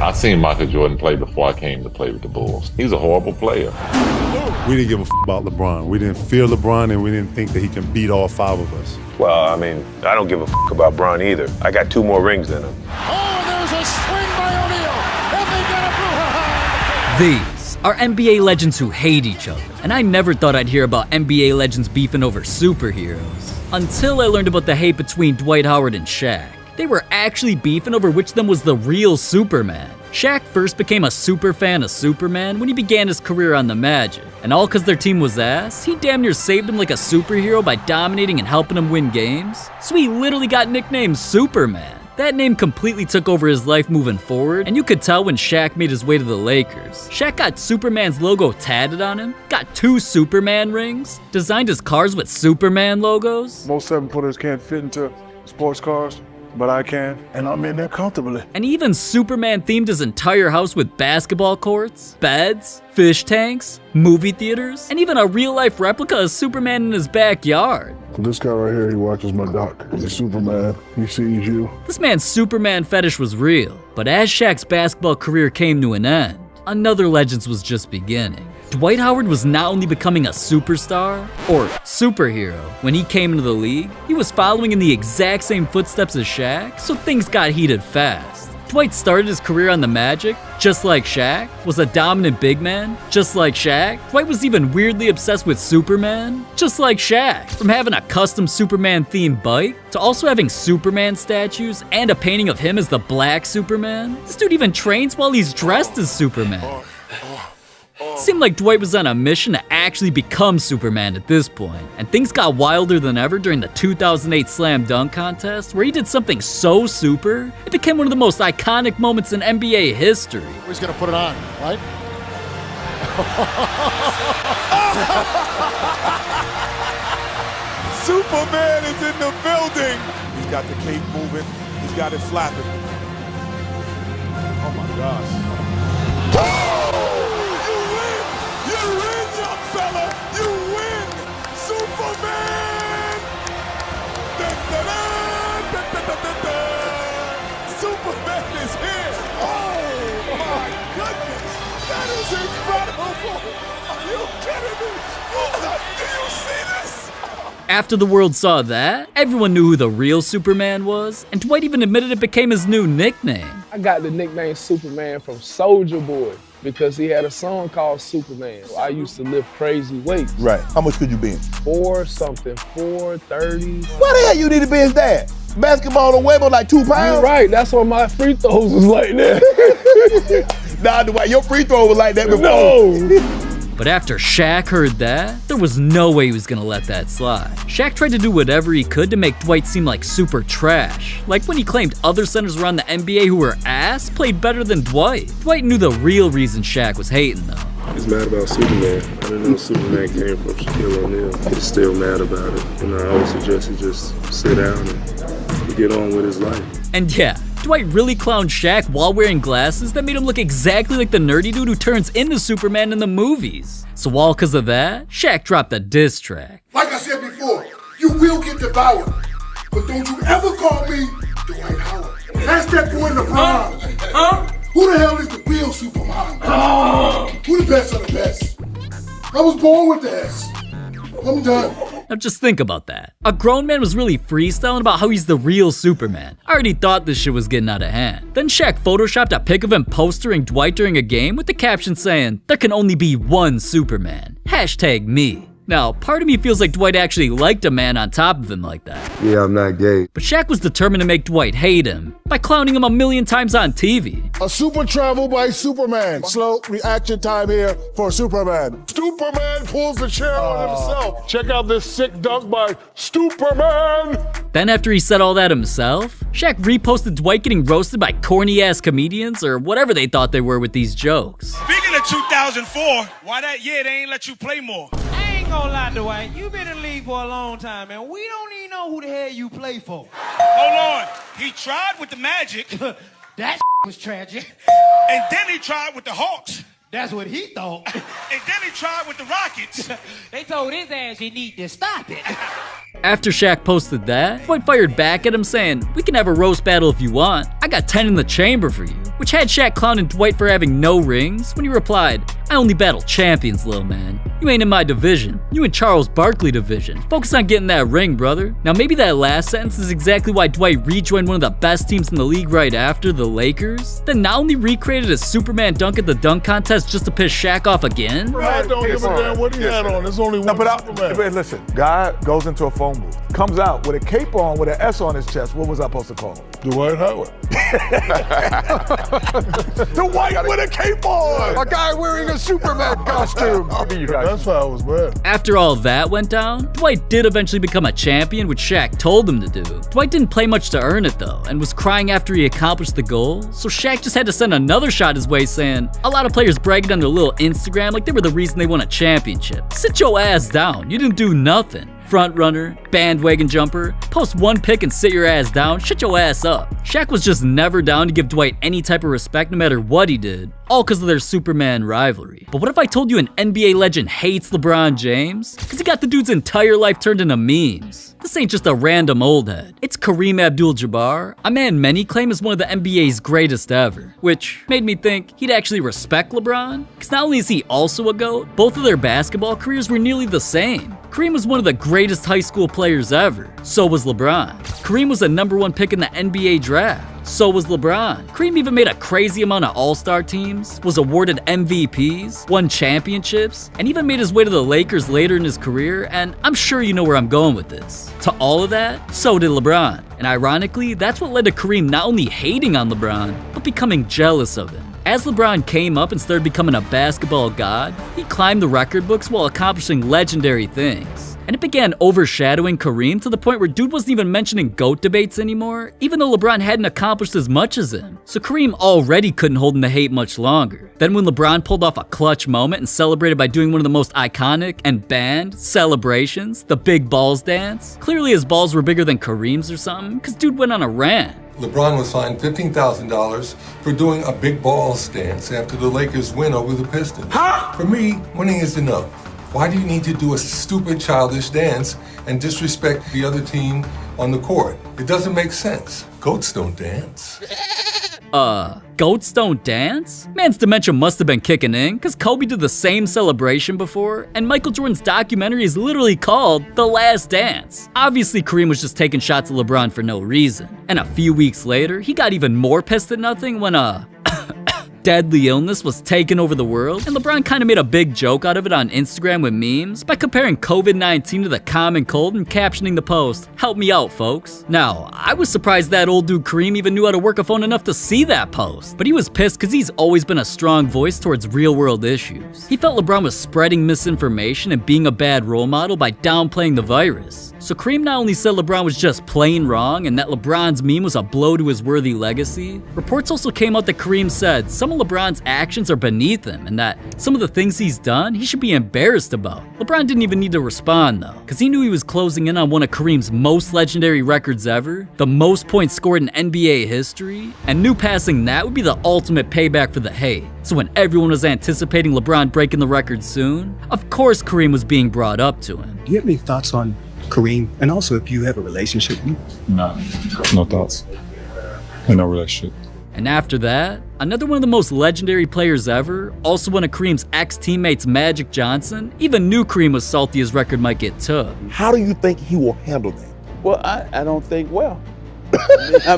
I seen Michael Jordan play before I came to play with the Bulls. He was a horrible player. We didn't give a about LeBron. We didn't fear LeBron, and we didn't think that he can beat all 5 of us. Well, I mean, I don't give a about Bron either. I got 2 more rings than him. Oh, there's a swing by O'Neal, and they got a These are NBA legends who hate each other, and I never thought I'd hear about NBA legends beefing over superheroes. Until I learned about the hate between Dwight Howard and Shaq. They were actually beefing over which of them was the real Superman. Shaq first became a super fan of Superman when he began his career on the Magic. And all cause their team was ass, he damn near saved him like a superhero by dominating and helping him win games. So he literally got nicknamed Superman. That name completely took over his life moving forward, and you could tell when Shaq made his way to the Lakers. Shaq got Superman's logo tatted on him, got 2 Superman rings, designed his cars with Superman logos. Most 7-footers can't fit into sports cars, but I can, and I'm in there comfortably. And even Superman themed his entire house with basketball courts, beds, fish tanks, movie theaters, and even a real-life replica of Superman in his backyard. This guy right here, he watches my doc. He's Superman. He sees you. This man's Superman fetish was real, but as Shaq's basketball career came to an end, another Legends was just beginning. Dwight Howard was not only becoming a superstar, or superhero, when he came into the league, he was following in the exact same footsteps as Shaq, so things got heated fast. Dwight started his career on the Magic, just like Shaq, was a dominant big man, just like Shaq. Dwight was even weirdly obsessed with Superman, just like Shaq. From having a custom Superman-themed bike, to also having Superman statues and a painting of him as the Black Superman. This dude even trains while he's dressed as Superman. It seemed like Dwight was on a mission to actually become Superman at this point, and things got wilder than ever during the 2008 Slam Dunk Contest, where he did something so super, it became one of the most iconic moments in NBA history. He's gonna put it on, right? Superman is in the building. He's got the cape moving. He's got it flapping. Oh my gosh. You win, young fella! You win! Superman! Superman is here! Oh my goodness! That is incredible! Are you kidding me? Do you see this? After the world saw that, everyone knew who the real Superman was, and Dwight even admitted it became his new nickname. I got the nickname Superman from Soulja Boy because he had a song called Superman. I used to lift crazy weights. Right. How much could you bench? 430. Why the hell you need to bench that? Basketball don't weigh but like 2 pounds? You're right, that's why my free throws was like that. Nah, Dwight, your free throw was like that before. No! But after Shaq heard that, there was no way he was gonna let that slide. Shaq tried to do whatever he could to make Dwight seem like super trash. Like when he claimed other centers around the NBA who were ass played better than Dwight. Dwight knew the real reason Shaq was hating though. He's mad about Superman. I didn't know Superman came from Shaquille O'Neal. He's still mad about it. And I always suggest he just sit down and get on with his life. And yeah, Dwight really clowned Shaq while wearing glasses that made him look exactly like the nerdy dude who turns into Superman in the movies. So all cause of that, Shaq dropped a diss track. Like I said before, you will get devoured. But don't you ever call me Dwight Howard. Ask that boy LeBron. Who the hell is the real Superman? Who the best of the best? I was born with the S. I'm done. Now just think about that. A grown man was really freestyling about how he's the real Superman. I already thought this shit was getting out of hand. Then Shaq photoshopped a pic of him postering Dwight during a game with the caption saying, "There can only be one Superman. #me." Now, part of me feels like Dwight actually liked a man on top of him like that. Yeah, I'm not gay. But Shaq was determined to make Dwight hate him by clowning him a million times on TV. A super travel by Superman. Slow reaction time here for Superman. Superman pulls the chair on himself. Check out this sick dunk by Superman. Then after he said all that himself, Shaq reposted Dwight getting roasted by corny ass comedians or whatever they thought they were with these jokes. Speaking of 2004, why that year they ain't let you play more? I ain't gonna lie, Dwight. You been in the league for a long time, and we don't even know who the hell you play for. Hold on. He tried with the Magic. That was tragic. And then he tried with the Hawks. That's what he thought. And then he tried with the Rockets. They told his ass he need to stop it. After Shaq posted that, Dwight fired back at him saying, "We can have a roast battle if you want. I got 10 in the chamber for you." which had Shaq clowning Dwight for having no rings when he replied, "I only battle champions, little man. You ain't in my division. You in Charles Barkley division. Focus on getting that ring, brother." Now maybe that last sentence is exactly why Dwight rejoined one of the best teams in the league right after, the Lakers, then not only recreated a Superman dunk at the dunk contest just to piss Shaq off again. I don't give a damn what he had on. There's only one Superman. But listen, guy goes into a phone booth, comes out with a cape on with an S on his chest. What was I supposed to call him? Dwight Howard. Dwight with a cape on! A guy wearing a Superman costume. That's how I was bad. After all that went down, Dwight did eventually become a champion, which Shaq told him to do. Dwight didn't play much to earn it though, and was crying after he accomplished the goal, so Shaq just had to send another shot his way saying, "A lot of players bragging on their little Instagram like they were the reason they won a championship. Sit your ass down, you didn't do nothing. Front runner, bandwagon jumper, post one pic and sit your ass down, shut your ass up." Shaq was just never down to give Dwight any type of respect no matter what he did, all because of their Superman rivalry. But what if I told you an NBA legend hates LeBron James? Because he got the dude's entire life turned into memes. This ain't just a random old head. It's Kareem Abdul-Jabbar, a man many claim is one of the NBA's greatest ever, which made me think he'd actually respect LeBron. Because not only is he also a GOAT, both of their basketball careers were nearly the same. Kareem was one of the greatest high school players ever. So was LeBron. Kareem was the #1 pick in the NBA draft. So was LeBron. Kareem even made a crazy amount of all-star teams, was awarded MVPs, won championships, and even made his way to the Lakers later in his career, and I'm sure you know where I'm going with this. To all of that, so did LeBron. And ironically, that's what led to Kareem not only hating on LeBron, but becoming jealous of him. As LeBron came up and started becoming a basketball god, he climbed the record books while accomplishing legendary things. And it began overshadowing Kareem to the point where dude wasn't even mentioning GOAT debates anymore, even though LeBron hadn't accomplished as much as him. So Kareem already couldn't hold him to hate much longer. Then when LeBron pulled off a clutch moment and celebrated by doing one of the most iconic and banned celebrations, the big balls dance, clearly his balls were bigger than Kareem's or something, cause dude went on a rant. LeBron was fined $15,000 for doing a big balls dance after the Lakers win over the Pistons. For me, winning is enough. Why do you need to do a stupid, childish dance and disrespect the other team on the court? It doesn't make sense. Goats don't dance. Goats don't dance? Man's dementia must have been kicking in, cause Kobe did the same celebration before, and Michael Jordan's documentary is literally called The Last Dance. Obviously Kareem was just taking shots at LeBron for no reason. And a few weeks later, he got even more pissed at nothing when deadly illness was taking over the world, and LeBron kind of made a big joke out of it on Instagram with memes by comparing COVID-19 to the common cold and captioning the post, "Help me out, folks." Now, I was surprised that old dude Kareem even knew how to work a phone enough to see that post, but he was pissed because he's always been a strong voice towards real-world issues. He felt LeBron was spreading misinformation and being a bad role model by downplaying the virus. So Kareem not only said LeBron was just plain wrong and that LeBron's meme was a blow to his worthy legacy, reports also came out that Kareem said some of LeBron's actions are beneath him and that some of the things he's done he should be embarrassed about. LeBron didn't even need to respond though, because he knew he was closing in on one of Kareem's most legendary records ever, the most points scored in NBA history, and knew passing that would be the ultimate payback for the hate. So when everyone was anticipating LeBron breaking the record soon, of course Kareem was being brought up to him. Do you have any thoughts on Kareem, and also if you have a relationship with him? No thoughts. No relationship. And after that, another one of the most legendary players ever, also one of Kareem's ex-teammates, Magic Johnson, even knew Kareem was salty his record might get took. How do you think he will handle that? Well, I don't think well. I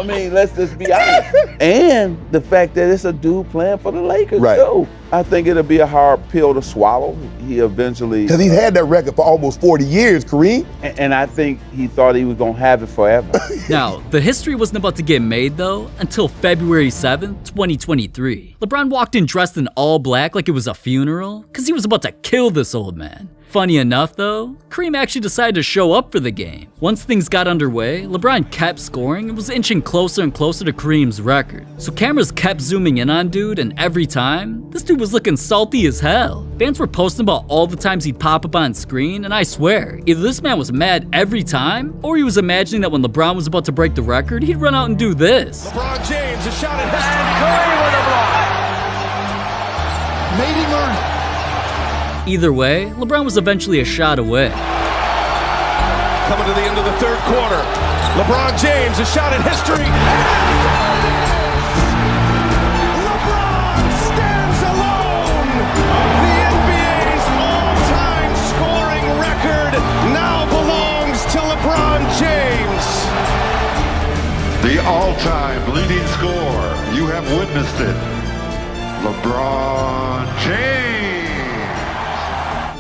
mean, let's just be honest. And the fact that it's a dude playing for the Lakers, too. I think it'll be a hard pill to swallow. He eventually... Because he's had that record for almost 40 years, Kareem. And I think he thought he was going to have it forever. Now, the history wasn't about to get made, though, until February 7th, 2023. LeBron walked in dressed in all black like it was a funeral, because he was about to kill this old man. Funny enough though, Kareem actually decided to show up for the game. Once things got underway, LeBron kept scoring and was inching closer and closer to Kareem's record. So cameras kept zooming in on dude, and every time, this dude was looking salty as hell. Fans were posting about all the times he'd pop up on screen, and I swear, either this man was mad every time, or he was imagining that when LeBron was about to break the record, he'd run out and do this. LeBron James, a shot at Curry with a block. Made him earn it. Either way, LeBron was eventually a shot away. Coming to the end of the third quarter. LeBron James, a shot at history. witnessed it. LeBron James.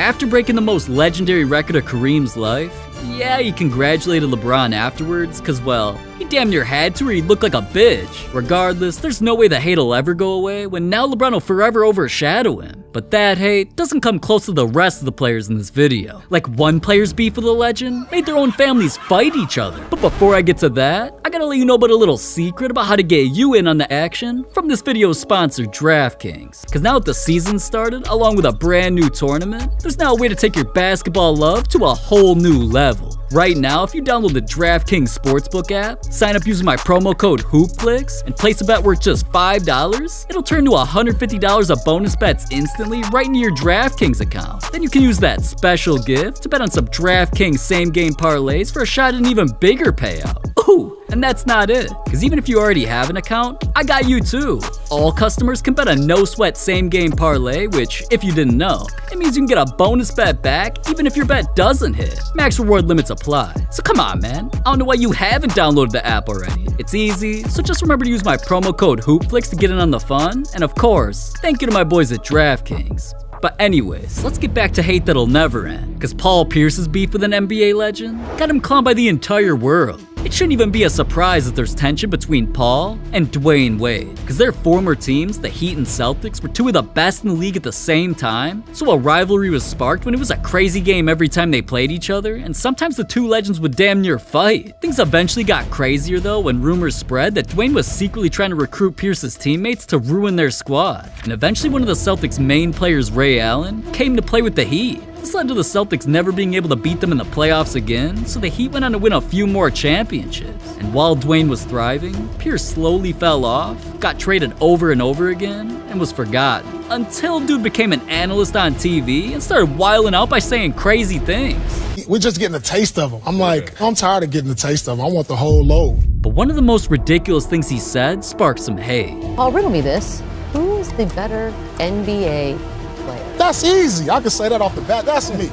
After breaking the most legendary record of Kareem's life, yeah, he congratulated LeBron afterwards, cause well, he damn near had to or he'd look like a bitch. Regardless, there's no way the hate will ever go away when now LeBron will forever overshadow him. But that hate doesn't come close to the rest of the players in this video. Like one player's beef with a legend made their own families fight each other. But before I get to that, I gotta let you know about a little secret about how to get you in on the action from this video's sponsor, DraftKings. Cause now that the season started, along with a brand new tournament, there's now a way to take your basketball love to a whole new level. Right now, if you download the DraftKings Sportsbook app, sign up using my promo code HoopFlix, and place a bet worth just $5, it'll turn to $150 of bonus bets instantly right into your DraftKings account. Then you can use that special gift to bet on some DraftKings same-game parlays for a shot at an even bigger payout. Ooh! And that's not it, because even if you already have an account, I got you too. All customers can bet a no-sweat same-game parlay, which, if you didn't know, it means you can get a bonus bet back even if your bet doesn't hit. Max reward limits apply. So come on, man. I don't know why you haven't downloaded the app already. It's easy, so just remember to use my promo code HoopFlix to get in on the fun. And of course, thank you to my boys at DraftKings. But anyways, let's get back to hate that'll never end, because Paul Pierce's beef with an NBA legend got him clowned by the entire world. It shouldn't even be a surprise that there's tension between Paul and Dwayne Wade, because their former teams, the Heat and Celtics, were two of the best in the league at the same time, so a rivalry was sparked when it was a crazy game every time they played each other, and sometimes the two legends would damn near fight. Things eventually got crazier though when rumors spread that Dwayne was secretly trying to recruit Pierce's teammates to ruin their squad, and eventually one of the Celtics' main players, Ray Allen, came to play with the Heat. This led to the Celtics never being able to beat them in the playoffs again, so the Heat went on to win a few more championships. And while Dwayne was thriving, Pierce slowly fell off, got traded over and over again, and was forgotten. Until dude became an analyst on TV and started wilding out by saying crazy things. We're just getting a taste of them. I'm tired of getting a taste of them. I want the whole load. But one of the most ridiculous things he said sparked some hate. Paul, riddle me this. Who is the better NBA player? That's easy. I can say that off the bat. That's me.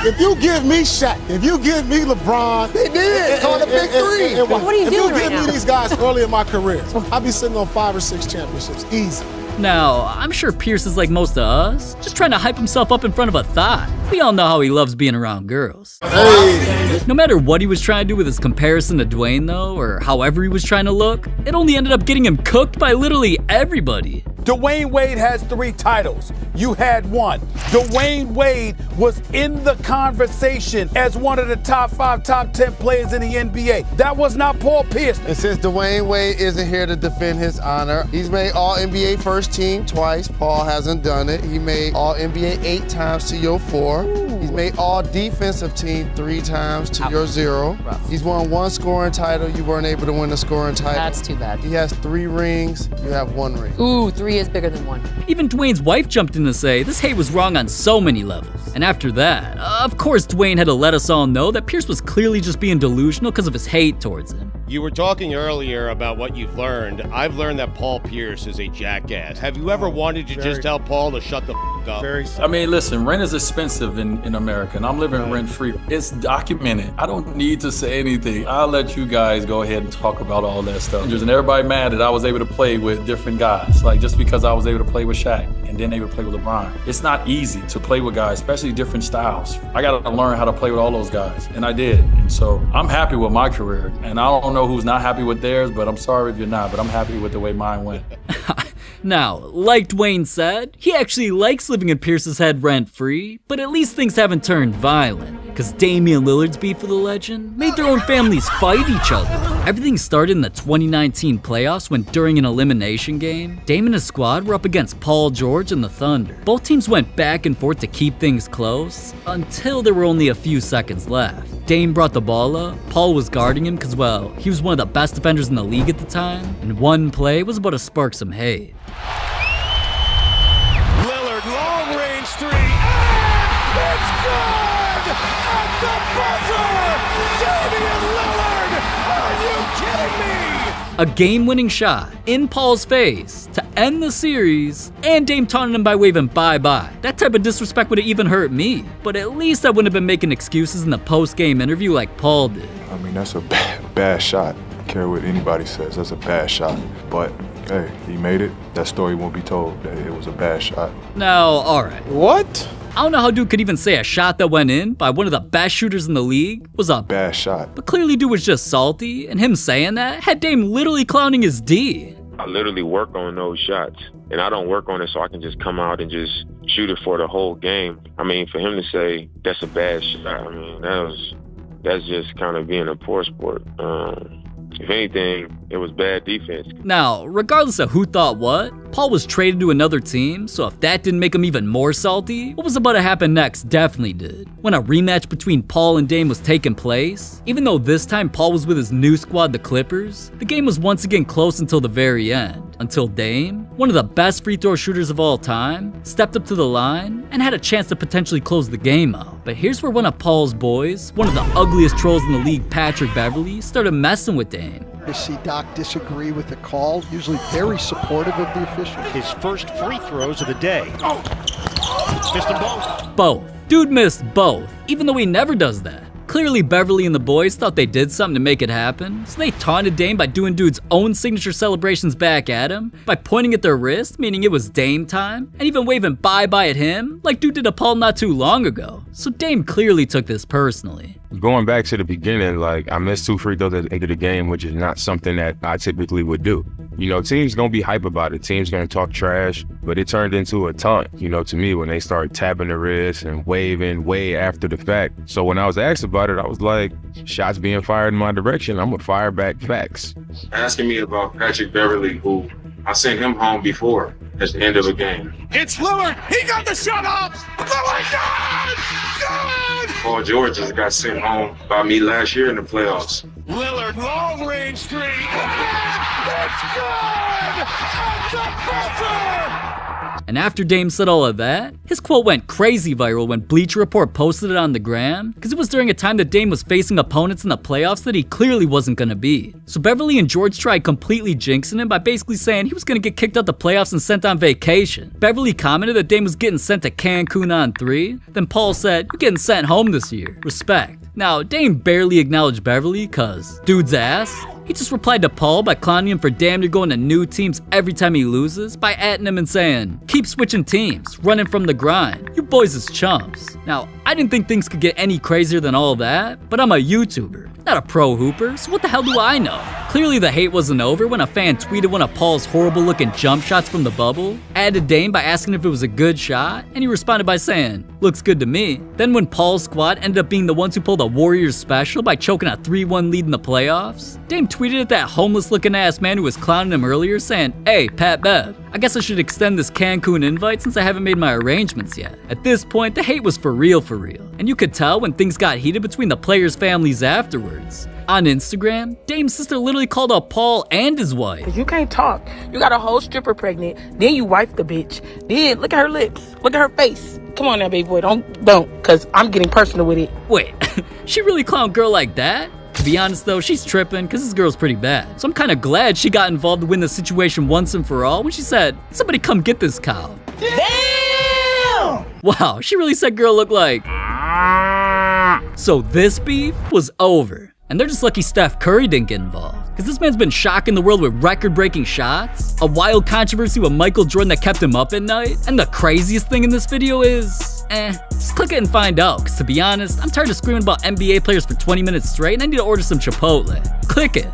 If you give me Shaq, if you give me LeBron, they did. Call the big three. What are you doing right now? If you give me these guys early in my career, I'll be sitting on 5 or 6 championships. Easy. Now, I'm sure Pierce is like most of us, just trying to hype himself up in front of a thought. We all know how he loves being around girls. Hey. No matter what he was trying to do with his comparison to Dwayne though, or however he was trying to look, it only ended up getting him cooked by literally everybody. Dwayne Wade has 3 titles. You had 1. Dwayne Wade was in the conversation as one of the top 5, top 10 players in the NBA. That was not Paul Pierce. And since Dwayne Wade isn't here to defend his honor, he's made All-NBA first team twice. Paul hasn't done it. He made All-NBA 8 times to your 4. Ooh. He's made All-Defensive team 3 times to your 0. Rough. He's won 1 scoring title. You weren't able to win the scoring title. That's too bad. He has 3 rings. You have 1 ring. Ooh, 3 is bigger than 1. Even Dwayne's wife jumped in to say this hate was wrong on so many levels. And after that, of course Dwayne had to let us all know that Pierce was clearly just being delusional because of his hate towards him. You were talking earlier about what you've learned. I've learned that Paul Pierce is a jackass. Have you ever wanted to just tell Paul to shut the f*** up? I mean, listen, rent is expensive in America, and I'm living rent-free. It's documented. I don't need to say anything. I'll let you guys go ahead and talk about all that stuff. And everybody mad that I was able to play with different guys. Like, just because I was able to play with Shaq and then able to play with LeBron. It's not easy to play with guys, especially different styles. I got to learn how to play with all those guys, and I did. And so I'm happy with my career, and I don't know who's not happy with theirs, but I'm sorry if you're not, but I'm happy with the way mine went. Now, like Dwayne said, he actually likes living in Pierce's head rent-free, but at least things haven't turned violent, because Damian Lillard's beef with the legend made their own families fight each other. Everything started in the 2019 playoffs when during an elimination game, Dame and his squad were up against Paul George and the Thunder. Both teams went back and forth to keep things close, until there were only a few seconds left. Dame brought the ball up, Paul was guarding him because, well, he was one of the best defenders in the league at the time, and one play was about to spark some hate. Lillard, long-range 3, and it's good! At the buzzer! Damian Lillard! Are you kidding me? A game-winning shot in Paul's face to end the series, and Dame taunted him by waving bye-bye. That type of disrespect would have even hurt me, but at least I wouldn't have been making excuses in the post-game interview like Paul did. I mean, that's a bad shot. I don't care what anybody says, that's a bad shot. But Hey, he made it. That story won't be told that it was a bad shot. Now, alright. What? I don't know how dude could even say a shot that went in by one of the best shooters in the league was a bad shot. But clearly dude was just salty, and him saying that had Dame literally clowning his D. I literally work on those shots, and I don't work on it so I can just come out and just shoot it for the whole game. I mean, for him to say that's a bad shot, I mean, that's just kind of being a poor sport. If anything, it was bad defense. Now, regardless of who thought what, Paul was traded to another team, so if that didn't make him even more salty, what was about to happen next definitely did. When a rematch between Paul and Dame was taking place, even though this time Paul was with his new squad, the Clippers, the game was once again close until the very end, until Dame, one of the best free throw shooters of all time, stepped up to the line and had a chance to potentially close the game out. But here's where one of Paul's boys, one of the ugliest trolls in the league, Patrick Beverly, started messing with Dame. To see Doc disagree with the call, usually very supportive of the officials. His first free throws of the day. Oh! Missed them both. Both. Dude missed both, even though he never does that. Clearly Beverly and the boys thought they did something to make it happen, so they taunted Dame by doing dude's own signature celebrations back at him, by pointing at their wrist, meaning it was Dame time, and even waving bye-bye at him, like dude did to Paul not too long ago. So Dame clearly took this personally. Going back to the beginning, like, I missed 2 free throws at the end of the game, which is not something that I typically would do. You know, teams gonna be hype about it. Teams gonna talk trash, but it turned into a taunt, you know, to me when they started tapping the wrist and waving way after the fact. So when I was asked about it, I was like, shots being fired in my direction, I'm gonna fire back facts. Asking me about Patrick Beverly, who I sent him home before at the end of a game. It's Lillard. He got the shot off. Lillard, good! Paul George just got sent home by me last year in the playoffs. Lillard, long range three. It's good! At the buzzer! And after Dame said all of that, his quote went crazy viral when Bleacher Report posted it on the gram, because it was during a time that Dame was facing opponents in the playoffs that he clearly wasn't gonna beat. So Beverly and George tried completely jinxing him by basically saying he was gonna get kicked out the playoffs and sent on vacation. Beverly commented that Dame was getting sent to Cancun on 3, then Paul said, "You're getting sent home this year, respect." Now, Dame barely acknowledged Beverly, cause dude's ass. He just replied to Paul by clowning him for damn near going to new teams every time he loses, by atting him and saying, "Keep switching teams, running from the grind. You boys is chumps." Now, I didn't think things could get any crazier than all that, but I'm a YouTuber, not a pro hooper, so what the hell do I know? Clearly the hate wasn't over when a fan tweeted one of Paul's horrible looking jump shots from the bubble, added Dame by asking if it was a good shot, and he responded by saying, "Looks good to me." Then when Paul's squad ended up being the ones who pulled a Warriors special by choking a 3-1 lead in the playoffs, Dame tweeted at that homeless looking ass man who was clowning him earlier saying, "Hey, Pat Bev, I guess I should extend this Cancun invite since I haven't made my arrangements yet." At this point, the hate was for real, and you could tell when things got heated between the players' families afterwards. On Instagram, Dame's sister literally called out Paul and his wife. You can't talk. You got a whole stripper pregnant, then you wife the bitch. Then look at her lips, look at her face. Come on now, baby boy, don't, cause I'm getting personal with it. Wait, she really clowned girl like that? To be honest though, she's tripping cause this girl's pretty bad. So I'm kinda glad she got involved to win the situation once and for all when she said, "Somebody come get this cow." Damn! Wow, she really said girl looked like. So this beef was over. And they're just lucky Steph Curry didn't get involved. Cause this man's been shocking the world with record-breaking shots, a wild controversy with Michael Jordan that kept him up at night, and the craziest thing in this video is, just click it and find out. Cause to be honest, I'm tired of screaming about NBA players for 20 minutes straight and I need to order some Chipotle. Click it.